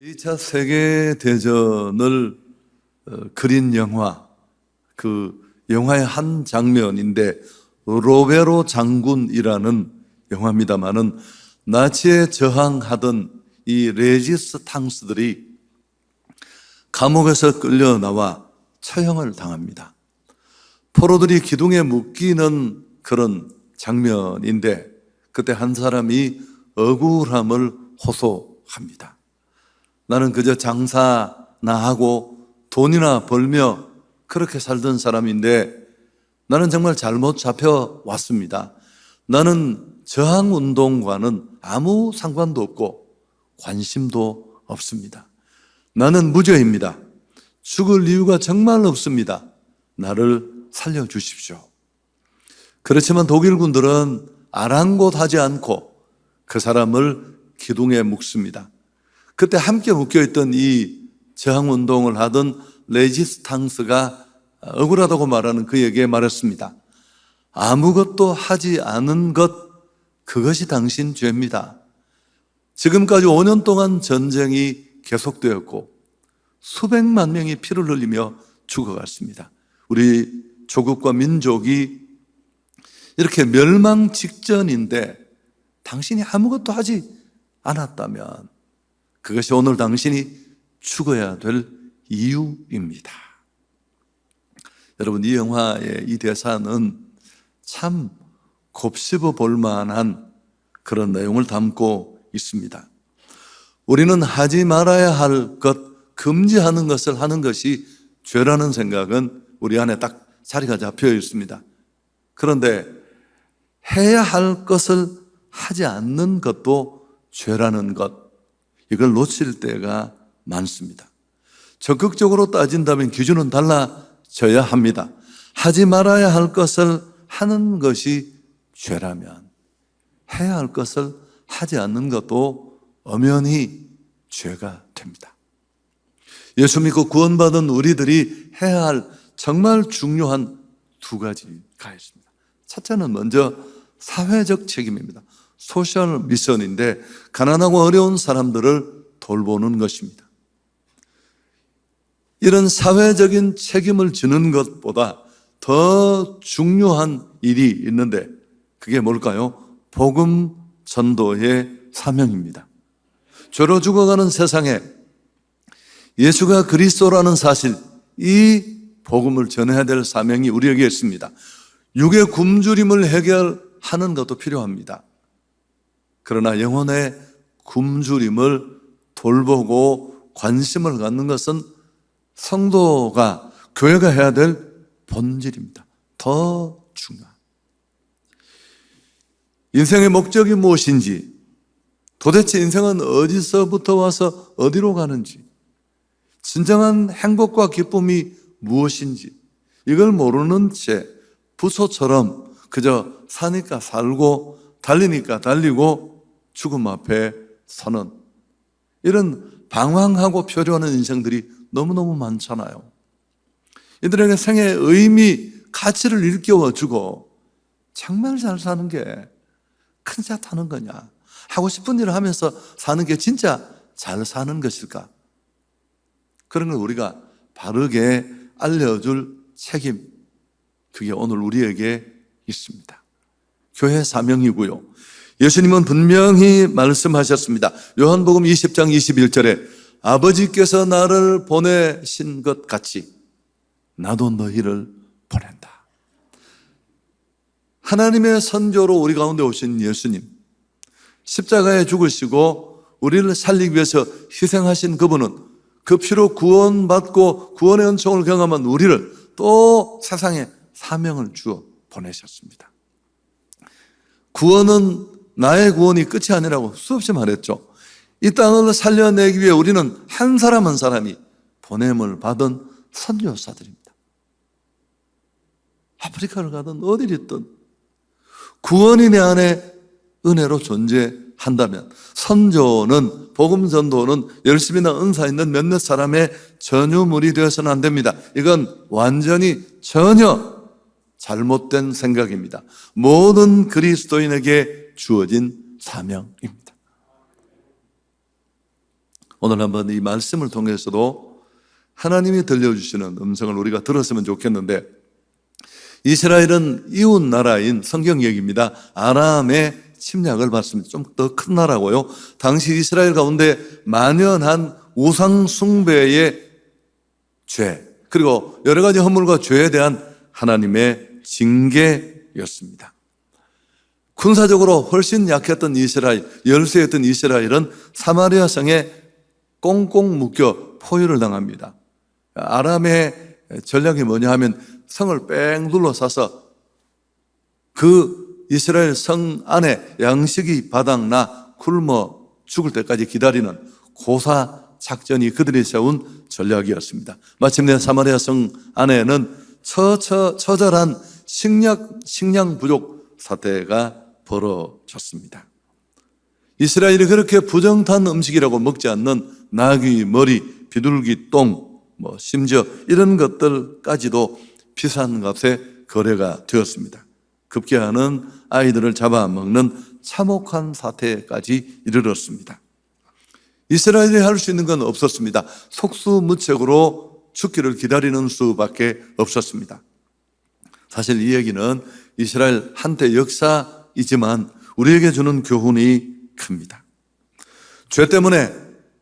2차 세계대전을 그린 영화, 그 영화의 한 장면인데 로베로 장군이라는 영화입니다마는 나치에 저항하던 이 레지스탕스들이 감옥에서 끌려 나와 처형을 당합니다. 포로들이 기둥에 묶이는 그런 장면인데 그때 한 사람이 억울함을 호소합니다. 나는 그저 장사나 하고 돈이나 벌며 그렇게 살던 사람인데 나는 정말 잘못 잡혀왔습니다. 나는 저항운동과는 아무 상관도 없고 관심도 없습니다. 나는 무죄입니다. 죽을 이유가 정말 없습니다. 나를 살려주십시오. 그렇지만 독일군들은 아랑곳하지 않고 그 사람을 기둥에 묶습니다. 그때 함께 묶여있던 이 저항운동을 하던 레지스탕스가 억울하다고 말하는 그에게 말했습니다. 아무것도 하지 않은 것, 그것이 당신 죄입니다. 지금까지 5년 동안 전쟁이 계속되었고 수백만 명이 피를 흘리며 죽어갔습니다. 우리 조국과 민족이 이렇게 멸망 직전인데 당신이 아무것도 하지 않았다면 그것이 오늘 당신이 죽어야 될 이유입니다. 여러분, 이 영화의 이 대사는 참 곱씹어 볼 만한 그런 내용을 담고 있습니다. 우리는 하지 말아야 할 것, 금지하는 것을 하는 것이 죄라는 생각은 우리 안에 딱 자리가 잡혀 있습니다. 그런데 해야 할 것을 하지 않는 것도 죄라는 것, 이걸 놓칠 때가 많습니다. 적극적으로 따진다면 기준은 달라져야 합니다. 하지 말아야 할 것을 하는 것이 죄라면 해야 할 것을 하지 않는 것도 엄연히 죄가 됩니다. 예수 믿고 구원받은 우리들이 해야 할 정말 중요한 두 가지가 있습니다. 첫째는 먼저 사회적 책임입니다. 소셜 미션인데 가난하고 어려운 사람들을 돌보는 것입니다. 이런 사회적인 책임을 지는 것보다 더 중요한 일이 있는데 그게 뭘까요? 복음 전도의 사명입니다. 죄로 죽어가는 세상에 예수가 그리스도라는 사실, 이 복음을 전해야 될 사명이 우리에게 있습니다. 육의 굶주림을 해결하는 것도 필요합니다. 그러나 영혼의 굶주림을 돌보고 관심을 갖는 것은 성도가, 교회가 해야 될 본질입니다. 더 중요한. 인생의 목적이 무엇인지, 도대체 인생은 어디서부터 와서 어디로 가는지, 진정한 행복과 기쁨이 무엇인지, 이걸 모르는 채 부소처럼 그저 사니까 살고 달리니까 달리고 죽음 앞에 서는 이런 방황하고 표류하는 인생들이 너무너무 많잖아요. 이들에게 생의 의미, 가치를 일깨워주고 정말 잘 사는 게 큰 차 타는 거냐, 하고 싶은 일을 하면서 사는 게 진짜 잘 사는 것일까? 그런 걸 우리가 바르게 알려줄 책임, 그게 오늘 우리에게 있습니다. 교회 사명이고요. 예수님은 분명히 말씀하셨습니다. 요한복음 20장 21절에 아버지께서 나를 보내신 것 같이 나도 너희를 보낸다. 하나님의 선조로 우리 가운데 오신 예수님, 십자가에 죽으시고 우리를 살리기 위해서 희생하신 그분은 그 피로 구원받고 구원의 은총을 경험한 우리를 또 세상에 사명을 주어 보내셨습니다. 구원은 나의 구원이 끝이 아니라고 수없이 말했죠. 이 땅을 살려내기 위해 우리는 한 사람 한 사람이 보냄을 받은 선교사들입니다. 아프리카를 가든 어디를 있든 구원이 내 안에 은혜로 존재한다면 선조는, 복음 전도는 열심히나 은사 있는 몇몇 사람의 전유물이 되어서는 안 됩니다. 이건 완전히 전혀 잘못된 생각입니다. 모든 그리스도인에게 주어진 사명입니다. 오늘 한번 이 말씀을 통해서도 하나님이 들려주시는 음성을 우리가 들었으면 좋겠는데, 이스라엘은 이웃 나라인 성경 얘기입니다. 아람의 침략을 받습니다. 좀 더 큰 나라고요. 당시 이스라엘 가운데 만연한 우상 숭배의 죄, 그리고 여러 가지 허물과 죄에 대한 하나님의 징계였습니다. 군사적으로 훨씬 약했던 이스라엘, 열세였던 이스라엘은 사마리아 성에 꽁꽁 묶여 포위를 당합니다. 아람의 전략이 뭐냐 하면 성을 뺑 둘러싸서 그 이스라엘 성 안에 양식이 바닥나 굶어 죽을 때까지 기다리는 고사 작전이 그들이 세운 전략이었습니다. 마침내 사마리아 성 안에는 처절한 식량 부족 사태가 벌어졌습니다. 이스라엘이 그렇게 부정탄 음식이라고 먹지 않는 나귀 머리, 비둘기 똥, 심지어 이런 것들까지도 비싼 값에 거래가 되었습니다. 급기야는 아이들을 잡아먹는 참혹한 사태까지 이르렀습니다. 이스라엘이 할 수 있는 건 없었습니다. 속수무책으로 죽기를 기다리는 수밖에 없었습니다. 사실 이 얘기는 이스라엘 한때 역사이지만 우리에게 주는 교훈이 큽니다. 죄 때문에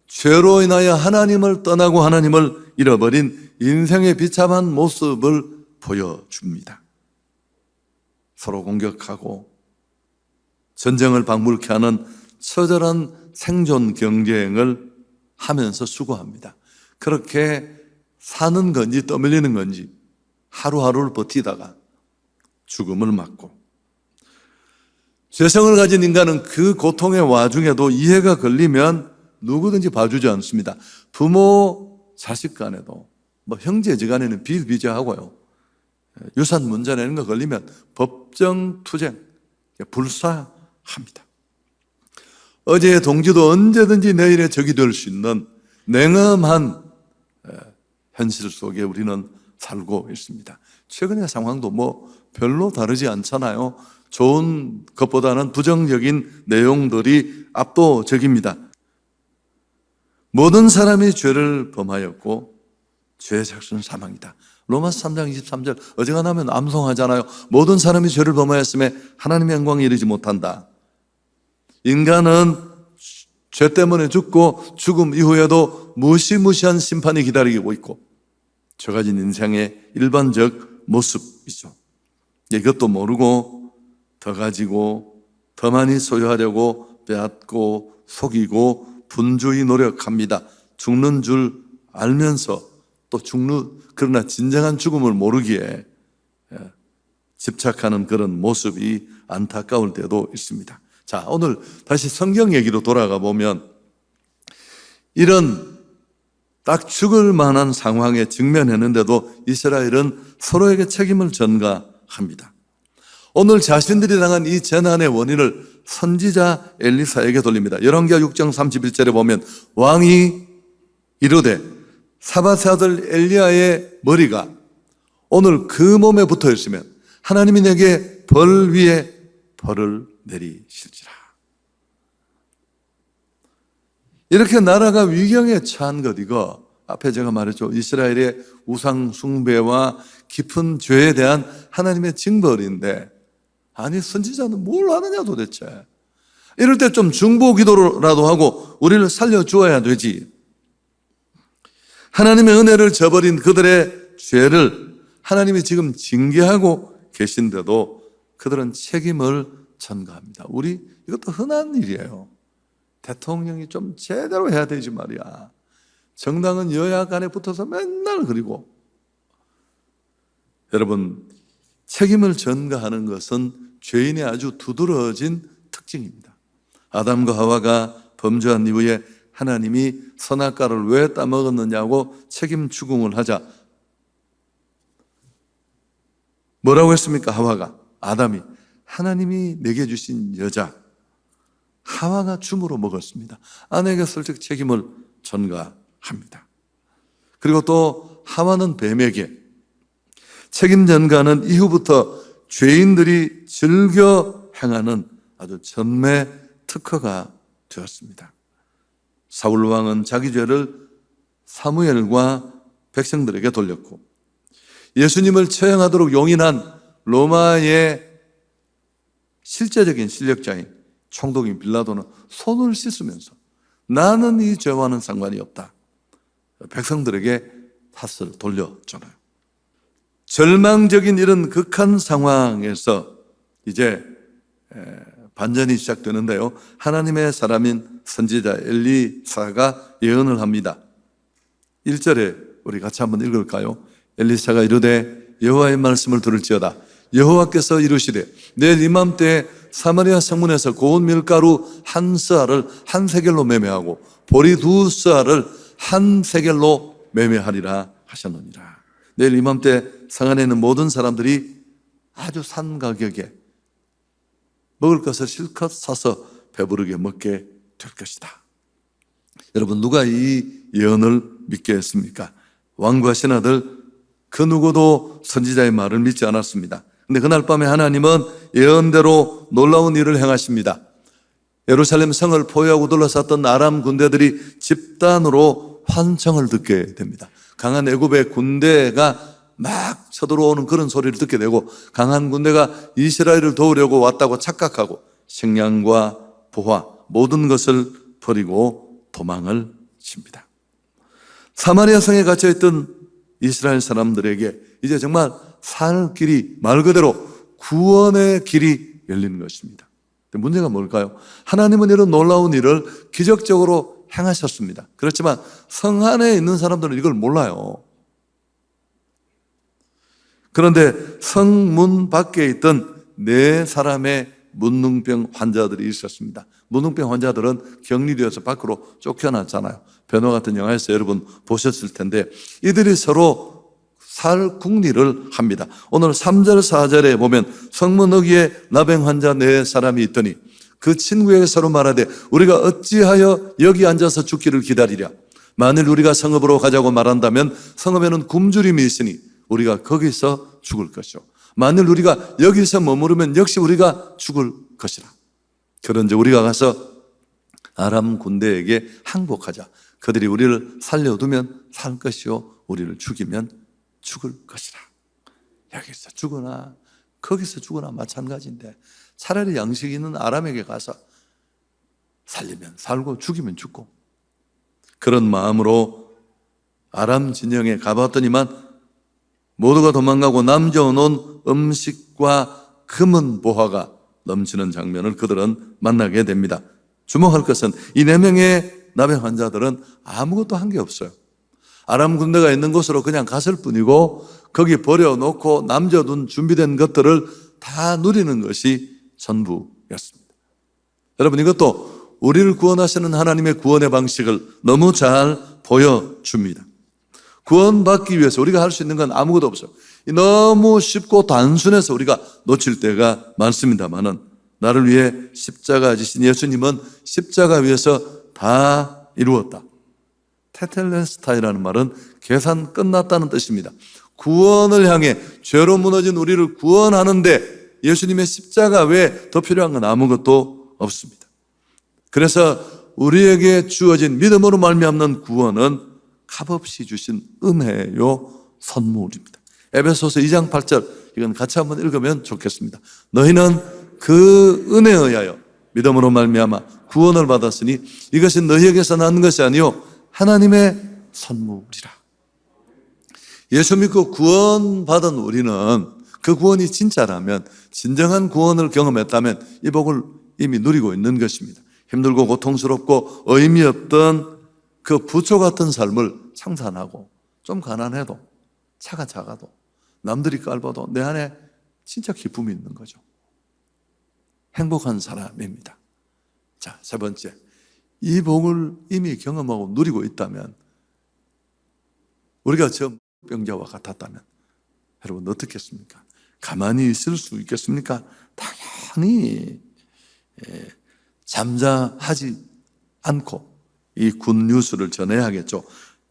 죄로 인하여 하나님을 떠나고 하나님을 잃어버린 인생의 비참한 모습을 보여줍니다. 서로 공격하고 전쟁을 방불케 하는 처절한 생존 경쟁을 하면서 수고합니다. 그렇게 사는 건지 떠밀리는 건지 하루하루를 버티다가 죽음을 맞고, 죄성을 가진 인간은 그 고통의 와중에도 이해가 걸리면 누구든지 봐주지 않습니다. 부모, 자식 간에도, 형제지간에는 비일비재하고요. 유산 문제나 이런 거 걸리면 법정 투쟁, 불사합니다. 어제의 동지도 언제든지 내일의 적이 될 수 있는 냉엄한 현실 속에 우리는 살고 있습니다. 최근의 상황도 별로 다르지 않잖아요. 좋은 것보다는 부정적인 내용들이 압도적입니다. 모든 사람이 죄를 범하였고 죄의 삭은 사망이다. 로마서 3장 23절 어지간하면 암송하잖아요. 모든 사람이 죄를 범하였음에 하나님의 영광에 이르지 못한다. 인간은 죄 때문에 죽고 죽음 이후에도 무시무시한 심판이 기다리고 있고, 저 가진 인생의 일반적 모습이죠. 이것도 모르고 더 가지고 더 많이 소유하려고 빼앗고 속이고 분주히 노력합니다. 죽는 줄 알면서 또 그러나 진정한 죽음을 모르기에 집착하는 그런 모습이 안타까울 때도 있습니다. 자, 오늘 다시 성경 얘기로 돌아가 보면 이런 딱 죽을 만한 상황에 직면했는데도 이스라엘은 서로에게 책임을 전가합니다. 오늘 자신들이 당한 이 재난의 원인을 선지자 엘리사에게 돌립니다. 열왕기하 6장 31절에 보면 왕이 이르되 사밧의 아들 엘리야의 머리가 오늘 그 몸에 붙어 있으면 하나님이 내게 벌 위에 벌을 내리실지라. 이렇게 나라가 위경에 처한 것, 이거 앞에 제가 말했죠. 이스라엘의 우상 숭배와 깊은 죄에 대한 하나님의 징벌인데, 아니 선지자는 뭘 하느냐 도대체. 이럴 때 좀 중보 기도라도 하고 우리를 살려주어야 되지. 하나님의 은혜를 저버린 그들의 죄를 하나님이 지금 징계하고 계신데도 그들은 책임을 전가합니다. 이것도 흔한 일이에요. 대통령이 좀 제대로 해야 되지 말이야. 정당은 여야 간에 붙어서 맨날 그리고. 여러분, 책임을 전가하는 것은 죄인의 아주 두드러진 특징입니다. 아담과 하와가 범죄한 이후에 하나님이 선악과를 왜 따먹었느냐고 책임 추궁을 하자 뭐라고 했습니까? 하와가, 아담이 하나님이 내게 주신 여자 하와가 줌으로 먹었습니다. 아내에게 슬쩍 책임을 전가합니다. 그리고 또 하와는 뱀에게 책임 전가는 이후부터 죄인들이 즐겨 행하는 아주 전매 특허가 되었습니다. 사울 왕은 자기 죄를 사무엘과 백성들에게 돌렸고, 예수님을 처형하도록 용인한 로마의 실제적인 실력자인 총독인 빌라도는 손을 씻으면서 나는 이 죄와는 상관이 없다, 백성들에게 탓을 돌려주나요? 절망적인 이런 극한 상황에서 이제 반전이 시작되는데요. 하나님의 사람인 선지자 엘리사가 예언을 합니다. 1절에 우리 같이 한번 읽을까요? 엘리사가 이르되 여호와의 말씀을 들을지어다. 여호와께서 이르시되 내일 이맘때에 사마리아 성문에서 고운 밀가루 한 스아를 한 세겔로 매매하고 보리 두 스아를 한 세겔로 매매하리라 하셨느니라. 내일 이맘때 성 안에 있는 모든 사람들이 아주 싼 가격에 먹을 것을 실컷 사서 배부르게 먹게 될 것이다. 여러분, 누가 이 예언을 믿게 했습니까? 왕과 신하들 그 누구도 선지자의 말을 믿지 않았습니다. 근데 그날 밤에 하나님은 예언대로 놀라운 일을 행하십니다. 예루살렘 성을 포위하고 둘러쌌던 아람 군대들이 집단으로 환청을 듣게 됩니다. 강한 애굽의 군대가 막 쳐들어오는 그런 소리를 듣게 되고, 강한 군대가 이스라엘을 도우려고 왔다고 착각하고 식량과 보화 모든 것을 버리고 도망을 칩니다. 사마리아 성에 갇혀있던 이스라엘 사람들에게 이제 정말 살 길이, 말 그대로 구원의 길이 열리는 것입니다. 문제가 뭘까요? 하나님은 이런 놀라운 일을 기적적으로 행하셨습니다. 그렇지만 성 안에 있는 사람들은 이걸 몰라요. 그런데 성문 밖에 있던 4사람의 문둥병 환자들이 있었습니다. 문둥병 환자들은 격리되어서 밖으로 쫓겨났잖아요. 변호 같은 영화에서 여러분 보셨을 텐데, 이들이 서로 살궁리를 합니다. 오늘 3절 4절에 보면 성문 어귀에 나병 환자 4사람이 있더니 그 친구에게 서로 말하되 우리가 어찌하여 여기 앉아서 죽기를 기다리랴. 만일 우리가 성읍으로 가자고 말한다면 성읍에는 굶주림이 있으니 우리가 거기서 죽을 것이요, 만일 우리가 여기서 머무르면 역시 우리가 죽을 것이라. 그런즉 우리가 가서 아람 군대에게 항복하자. 그들이 우리를 살려두면 살 것이요 우리를 죽이면 죽을 것이라. 여기서 죽으나 거기서 죽으나 마찬가지인데 차라리 양식 있는 아람에게 가서 살리면 살고 죽이면 죽고, 그런 마음으로 아람 진영에 가봤더니만 모두가 도망가고 남겨놓은 음식과 금은 보화가 넘치는 장면을 그들은 만나게 됩니다. 주목할 것은 이 4명의 나병 환자들은 아무것도 한 게 없어요. 아람 군대가 있는 곳으로 그냥 갔을 뿐이고 거기 버려놓고 남겨둔 준비된 것들을 다 누리는 것이 전부였습니다. 여러분, 이것도 우리를 구원하시는 하나님의 구원의 방식을 너무 잘 보여줍니다. 구원받기 위해서 우리가 할 수 있는 건 아무것도 없어요. 너무 쉽고 단순해서 우리가 놓칠 때가 많습니다만은, 나를 위해 십자가 지신 예수님은 십자가 위에서 다 이루었다. 테텔레스타이라는 말은 계산 끝났다는 뜻입니다. 구원을 향해 죄로 무너진 우리를 구원하는데 예수님의 십자가 외에 더 필요한 건 아무것도 없습니다. 그래서 우리에게 주어진 믿음으로 말미암는 구원은 값없이 주신 은혜요 선물입니다. 에베소서 2장 8절, 이건 같이 한번 읽으면 좋겠습니다. 너희는 그 은혜에 의하여 믿음으로 말미암아 구원을 받았으니 이것이 너희에게서 난 것이 아니요 하나님의 선물이라. 예수 믿고 구원받은 우리는 그 구원이 진짜라면, 진정한 구원을 경험했다면 이 복을 이미 누리고 있는 것입니다. 힘들고 고통스럽고 의미 없던 그 부초 같은 삶을 상상하고, 좀 가난해도 차가 작아도 남들이 깔봐도 내 안에 진짜 기쁨이 있는 거죠. 행복한 사람입니다. 자, 3번째, 이 복을 이미 경험하고 누리고 있다면, 우리가 저 병자와 같았다면 여러분 어떻겠습니까? 가만히 있을 수 있겠습니까? 당연히 잠잠하지 않고 이 굿뉴스를 전해야겠죠.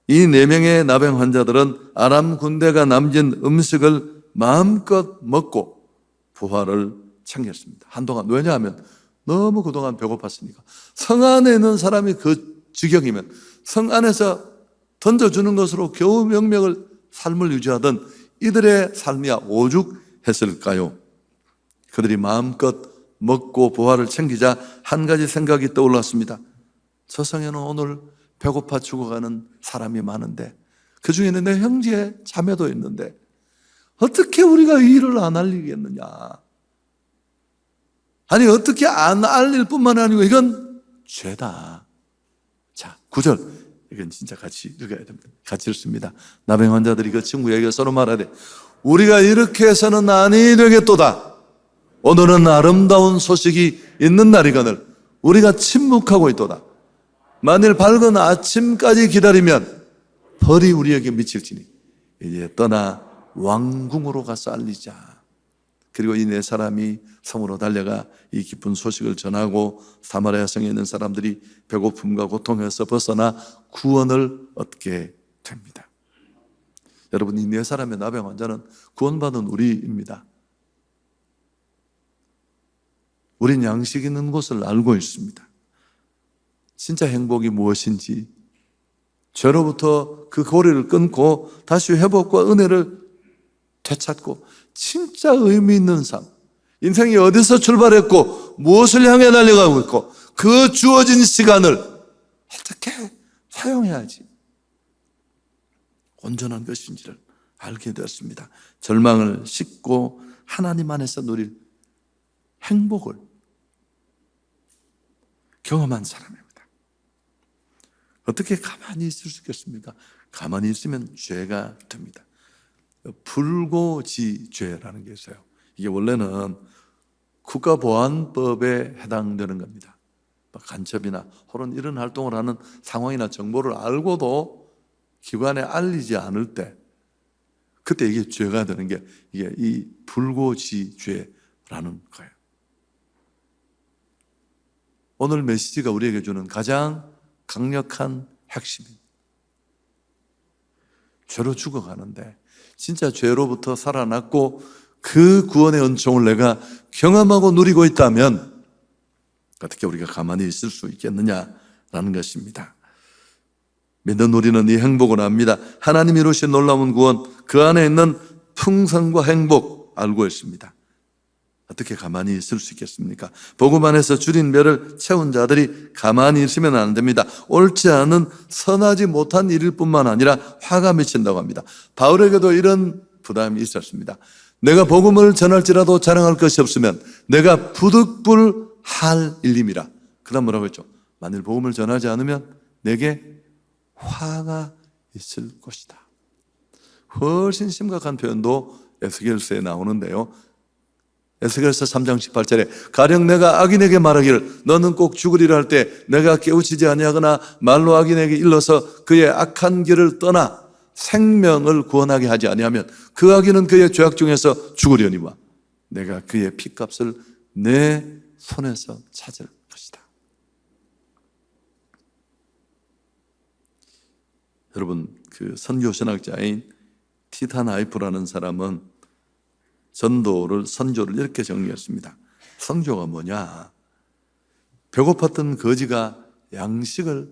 이 4명의 나병 환자들은 아람 군대가 남긴 음식을 마음껏 먹고 부활을 챙겼습니다. 한동안. 왜냐하면 너무 그동안 배고팠으니까. 성 안에 있는 사람이 그 지경이면 성 안에서 던져주는 것으로 겨우 명맥을 삶을 유지하던 이들의 삶이야 오죽했을까요? 그들이 마음껏 먹고 부활을 챙기자 한 가지 생각이 떠올랐습니다. 저 성에는 오늘 배고파 죽어가는 사람이 많은데 그 중에는 내 형제 자매도 있는데 어떻게 우리가 이 일을 안 알리겠느냐. 아니 어떻게 안 알릴 뿐만 아니고 이건 죄다. 자, 9절 이건 진짜 같이 읽어야 됩니다. 같이 읽습니다. 나병 환자들이 그 친구에게 서로 말하되 우리가 이렇게 해서는 아니 되겠도다. 오늘은 아름다운 소식이 있는 날이거늘 우리가 침묵하고 있도다. 만일 밝은 아침까지 기다리면 벌이 우리에게 미칠지니 이제 떠나 왕궁으로 가서 알리자. 그리고 이 네 사람이 성으로 달려가 이 기쁜 소식을 전하고 사마리아 성에 있는 사람들이 배고픔과 고통에서 벗어나 구원을 얻게 됩니다. 여러분, 이 네 사람의 나병 환자는 구원받은 우리입니다. 우린 양식 있는 곳을 알고 있습니다. 진짜 행복이 무엇인지, 죄로부터 그 고리를 끊고 다시 회복과 은혜를 되찾고 진짜 의미 있는 삶, 인생이 어디서 출발했고 무엇을 향해 달려가고 있고 그 주어진 시간을 어떻게 사용해야지 온전한 것인지를 알게 되었습니다. 절망을 씻고 하나님 안에서 누릴 행복을 경험한 사람입니다. 어떻게 가만히 있을 수 있겠습니까? 가만히 있으면 죄가 됩니다. 불고지죄라는 게 있어요. 이게 원래는 국가보안법에 해당되는 겁니다. 간첩이나 혹은 이런 활동을 하는 상황이나 정보를 알고도 기관에 알리지 않을 때 그때 이게 죄가 되는 게 이게 이 불고지죄라는 거예요. 오늘 메시지가 우리에게 주는 가장 강력한 핵심입니다. 죄로 죽어가는데 진짜 죄로부터 살아났고 그 구원의 은총을 내가 경험하고 누리고 있다면 어떻게 우리가 가만히 있을 수 있겠느냐라는 것입니다. 믿는 우리는 이 행복을 압니다. 하나님이 이루신 놀라운 구원, 그 안에 있는 풍성과 행복 알고 있습니다. 어떻게 가만히 있을 수 있겠습니까? 복음 안에서 줄인 배를 채운 자들이 가만히 있으면 안 됩니다. 옳지 않은 선하지 못한 일일 뿐만 아니라 화가 미친다고 합니다. 바울에게도 이런 부담이 있었습니다. 내가 복음을 전할지라도 자랑할 것이 없으면 내가 부득불할 일임이라. 그 다음 뭐라고 했죠? 만일 복음을 전하지 않으면 내게 화가 있을 것이다. 훨씬 심각한 표현도 에스겔서에 나오는데요. 에스겔서 3장 18절에 가령 내가 악인에게 말하기를 너는 꼭 죽으리라 할 때 내가 깨우치지 아니하거나 말로 악인에게 일러서 그의 악한 길을 떠나 생명을 구원하게 하지 아니하면 그 악인은 그의 죄악 중에서 죽으려니와 내가 그의 피값을 내 손에서 찾을 것이다. 여러분, 그 선교 신학자인 티탄 하이프라는 사람은 선교를 이렇게 정리했습니다. 선교가 뭐냐? 배고팠던 거지가 양식을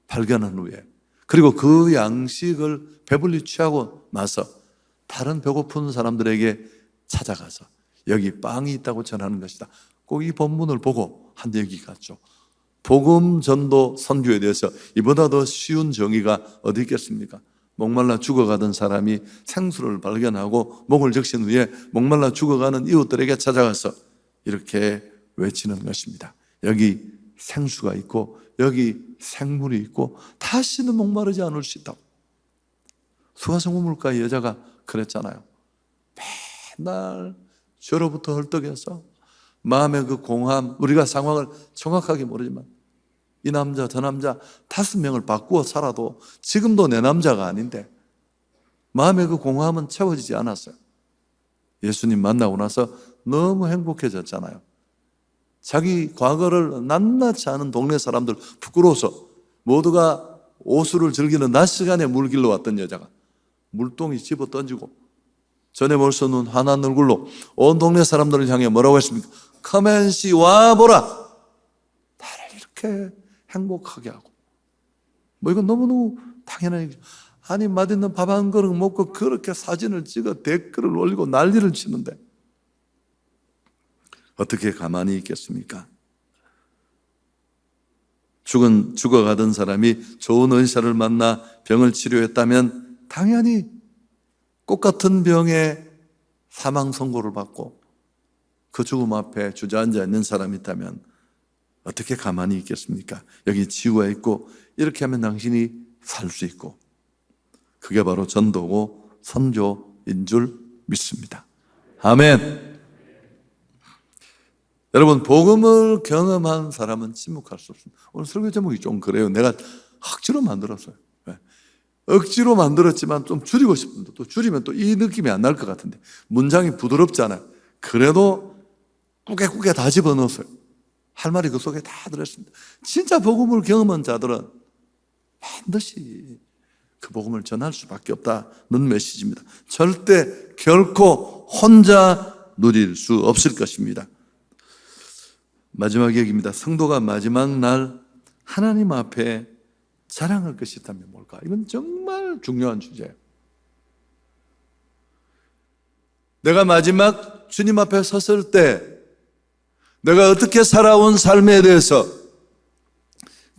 발견한 후에 그리고 그 양식을 배불리 취하고 나서 다른 배고픈 사람들에게 찾아가서 여기 빵이 있다고 전하는 것이다. 꼭 이 본문을 보고 한 얘기 같죠. 복음 전도 선교에 대해서 이보다 더 쉬운 정의가 어디 있겠습니까? 목말라 죽어가던 사람이 생수를 발견하고 목을 적신 후에 목말라 죽어가는 이웃들에게 찾아가서 이렇게 외치는 것입니다. 여기 생수가 있고 여기 생물이 있고 다시는 목마르지 않을 수 있다고. 수화성우물가의 여자가 그랬잖아요. 맨날 죄로부터 헐떡여서 마음의 그 공허함, 우리가 상황을 정확하게 모르지만 이 남자 저 남자 5명을 바꾸어 살아도 지금도 내 남자가 아닌데 마음의 그 공허함은 채워지지 않았어요. 예수님 만나고 나서 너무 행복해졌잖아요. 자기 과거를 낱낱이 아는 동네 사람들 부끄러워서 모두가 오수를 즐기는 낮 시간에 물길로 왔던 여자가 물동이 집어 던지고 전에 볼 수 없는 환한 얼굴로 온 동네 사람들을 향해 뭐라고 했습니까? Come and see, 와보라. 나를 이렇게 행복하게 하고 뭐 이건 너무너무 당연한 얘기죠. 아니, 맛있는 밥 한 그릇 먹고 그렇게 사진을 찍어 댓글을 올리고 난리를 치는데 어떻게 가만히 있겠습니까? 죽어가던 사람이 좋은 의사를 만나 병을 치료했다면 당연히 똑같은 병에 사망 선고를 받고 그 죽음 앞에 주저앉아 있는 사람이 있다면 어떻게 가만히 있겠습니까? 여기 치유가 있고 이렇게 하면 당신이 살 수 있고, 그게 바로 전도고 선교인 줄 믿습니다. 아멘. 여러분, 복음을 경험한 사람은 침묵할 수 없습니다. 오늘 설교 제목이 좀 그래요. 내가 억지로 만들었어요. 억지로 만들었지만 좀 줄이고 싶은데, 또 줄이면 또 이 느낌이 안 날 것 같은데, 문장이 부드럽잖아요. 그래도 꾸게 다 집어넣었어요. 할 말이 그 속에 다 들어있습니다. 진짜 복음을 경험한 자들은 반드시 그 복음을 전할 수밖에 없다는 메시지입니다. 절대 결코 혼자 누릴 수 없을 것입니다. 마지막 얘기입니다. 성도가 마지막 날 하나님 앞에 자랑할 것이 있다면 뭘까? 이건 정말 중요한 주제예요. 내가 마지막 주님 앞에 섰을 때 내가 어떻게 살아온 삶에 대해서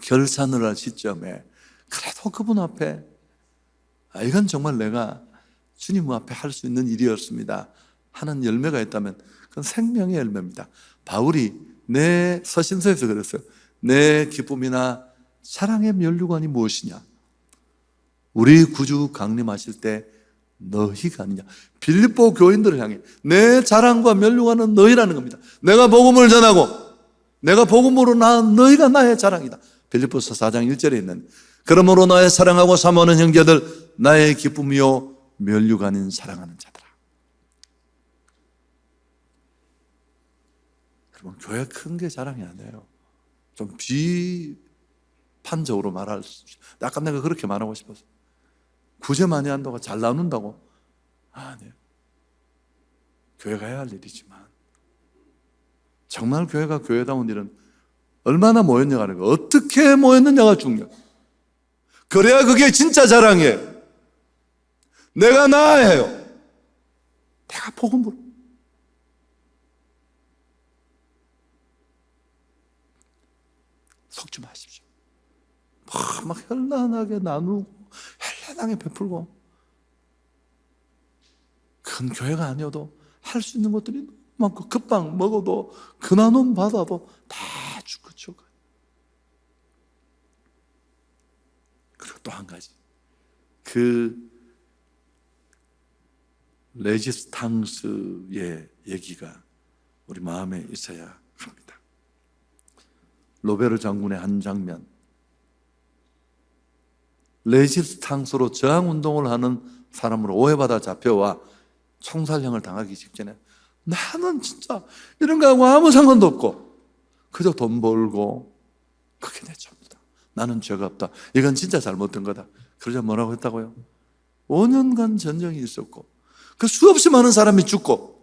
결산을 할 시점에 그래도 그분 앞에 이건 정말 내가 주님 앞에 할 수 있는 일이었습니다 하는 열매가 있다면 그건 생명의 열매입니다. 바울이 내 서신서에서 그랬어요. 내 기쁨이나 사랑의 면류관이 무엇이냐? 우리 구주 강림하실 때 너희가 아니냐. 빌립보 교인들을 향해 내 자랑과 면류관은 너희라는 겁니다. 내가 복음을 전하고 내가 복음으로 낳은 너희가 나의 자랑이다. 빌립보서 4장 1절에 있는, 그러므로 나의 사랑하고 사모하는 형제들, 나의 기쁨이요 면류관인 사랑하는 자들아. 여러분, 교회 큰 게 자랑이 아니에요. 좀 비판적으로 말할 수 있어요. 아까 내가 그렇게 말하고 싶었어. 구제 많이 한다고 잘 나눈다고? 아니에요. 교회가 해야 할 일이지만 정말 교회가 교회다운 일은 얼마나 모였냐가 아니고 어떻게 모였느냐가 중요해요. 그래야 그게 진짜 자랑이에요. 내가 나아요. 내가 복음으로. 속지 마십시오. 막 현란하게 나누고 현란하게 베풀고, 큰 교회가 아니어도 할 수 있는 것들이 많고, 급방 먹어도 그 나눔 받아도 다 주고 주고. 그리고 또 한 가지, 그 레지스탕스의 얘기가 우리 마음에 있어야 합니다. 로베르 장군의 한 장면, 레지스탕스로 저항운동을 하는 사람으로 오해받아 잡혀와 총살형을 당하기 직전에 나는 진짜 이런 거하고 아무 상관도 없고 그저 돈 벌고 그게 내 전부다. 나는 죄가 없다. 이건 진짜 잘못된 거다. 그러자 뭐라고 했다고요? 5년간 전쟁이 있었고 그 수없이 많은 사람이 죽고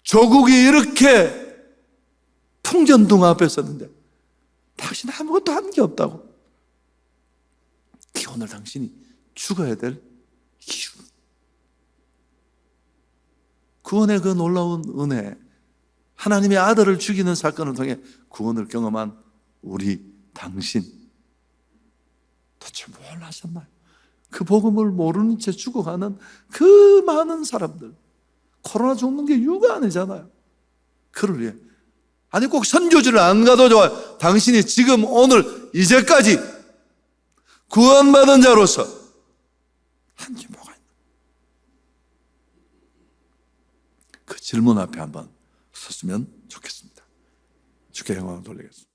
조국이 이렇게 풍전등 앞에 섰는데 당신 아무것도 한 게 없다고. 그게 오늘 당신이 죽어야 될 이유. 구원의 그 놀라운 은혜, 하나님의 아들을 죽이는 사건을 통해 구원을 경험한 우리 당신, 도대체 뭘 하셨나요? 그 복음을 모르는 채 죽어가는 그 많은 사람들, 코로나 죽는 게 유가 아니잖아요. 그를 위해, 아니 꼭 선교지를 안 가도 좋아요. 당신이 지금 오늘 이제까지 구원받은 자로서 한 게 뭐가 있나? 그 질문 앞에 한번 섰으면 좋겠습니다. 주께 영광을 돌리겠습니다.